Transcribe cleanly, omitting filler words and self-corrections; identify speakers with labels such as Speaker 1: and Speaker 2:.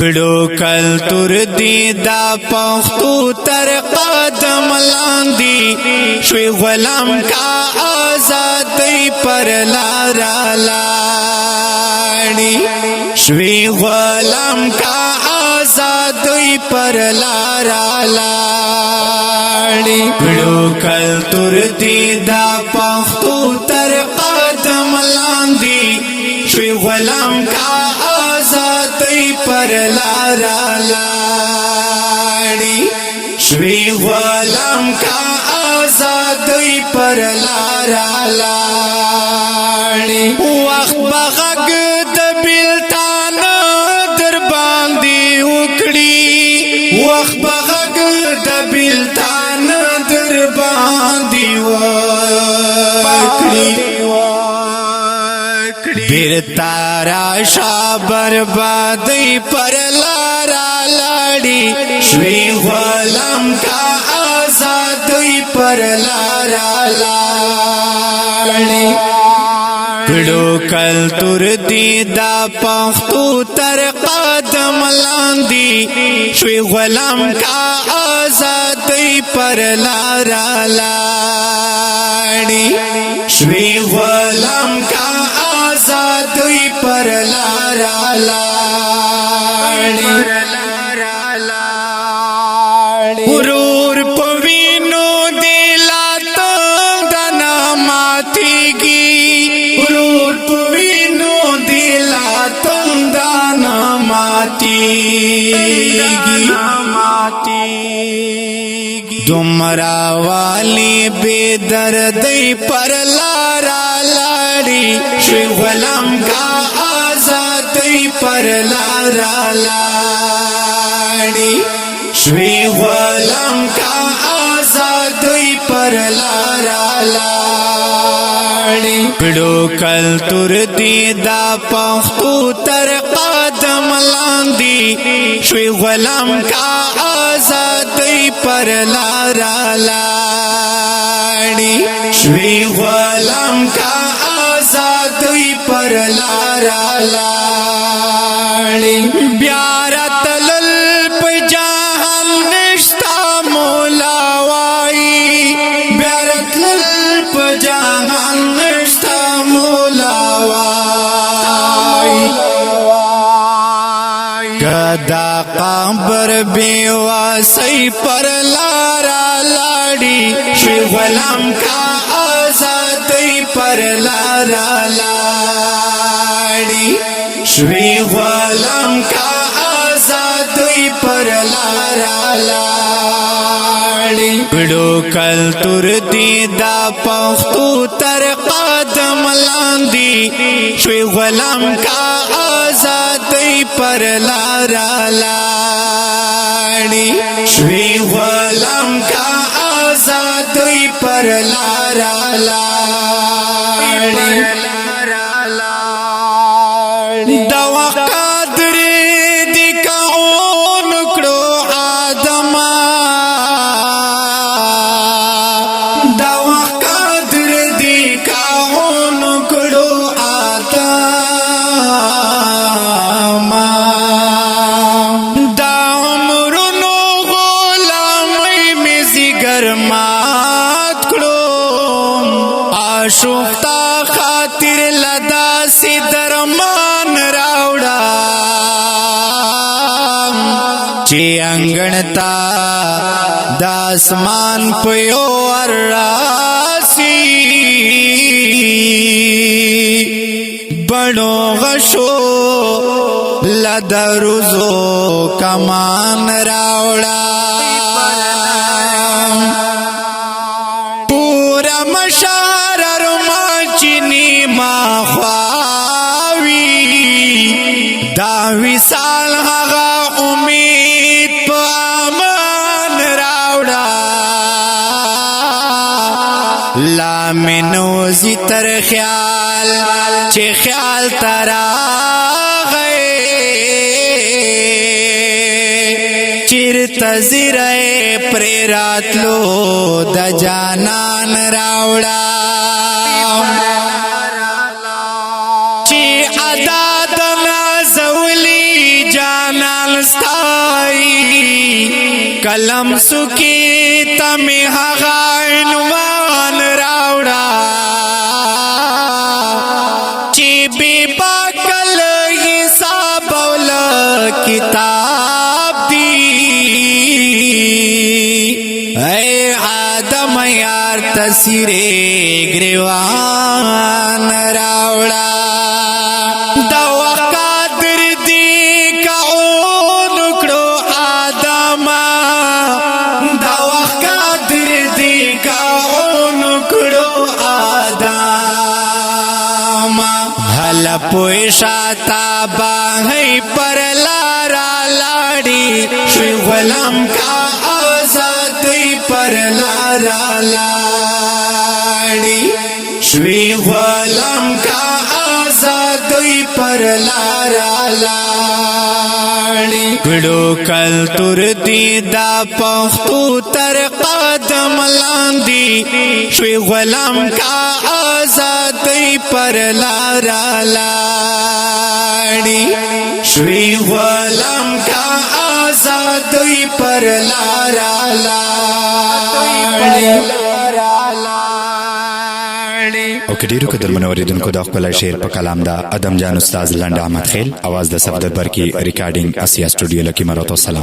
Speaker 1: کړو کلتور دی دا پښتو تر قدم لاندې شوی غلام کا آزادۍ پر لار لاړې شوی غلام کا آزادۍ پر لار لاړې کړو کلتور دی دا پښتو تر قدم لاندې شوی غلام کا آزادۍ پر لار لاړې شوی غلام کا آزادۍ پر لار لاړې وخت بغږ د بلتان در باندې وکړي وخت بغږ د بلتان در باندې وکړي بیرتا راشا بربادی پر لارا لاڑی شوی غلام کا آزادی پر لارا لاڑی کڑو کلتور دی دا پختو تر قدم لاندی شوی غلام کا آزادی پر لارا لاڑی شوی غلام کا آزادۍ پر لار لاړې ورور په وینو دی لا تنګ نه ماتېږي ورور په وینو دی لا تنګ نه ماتېږي دومره والی بې دردۍ پر لار شوی غلام کا آزادۍ پر لار لاړې شوی غلام کا آزادۍ پر لار لاړې کړو کلتور دی دا پښتو تر قدم لاندې شوی غلام کا آزادۍ پر لار لاړې شوی غلام کا آزادۍ پر لار لاړې بیا راتلل په جهان نشتا مولا وایي بیا راتلل په جهان نشتا مولا وایي کدا قبر بے واسی پر لار لاړې شوی غلام کا آزادۍ پر لار لاړې شوی غلام کا آزادۍ پر لار لاړې کړو کلتور دی دا پښتو تر قدم لاندې شوی غلام کا آزادۍ پر لار لاړې شوی غلام کا آزادۍ پر لار لاړې دا وخت قدر دی کون کړو آدم دا وخت قدر دی کون کړو آدم دا عمرونو غلامۍ مې زیګر مات کړو عاشق خاطر لدا سی درمان راوړه چې انګړ تا د اسمان په یو راسي بڼو غشو لدروزو کمان راوړه پورا مشار چینی ما خواوی دا وصال هغه امید په امان راوړه لا منوزی تر خیال چې خیال تراغی چیرته زیره پرې راتلو د جانان راوړه چې ادا د نازولی جان جانان ستای کلم سکی تمی هغه عنوان راوړه چې بی باکل حساب ول کتاب دی اے آدم یار تسیرے گریوان راوړه پوی شاتا باہی پر لارا لاڑی شوی غلام کا آزادی پر لارا لاڑی شوی غلام کا آزادی پر لارا لاڑی گڑو کلتور دی دا پختو تر قدم لاندی شوی غلام کا آزادی پر لارا لاڑی شوی غلام کا آزادی پر لارا لاڑی
Speaker 2: او کډیرو قدرمنو اوریدونکو د خپل شعر په کلام دا ادم جان استاد لنډ احمد خیل आवाज د صفدر برکی ریکارډینګ اسیا سټوډیو لکی مراتو سلام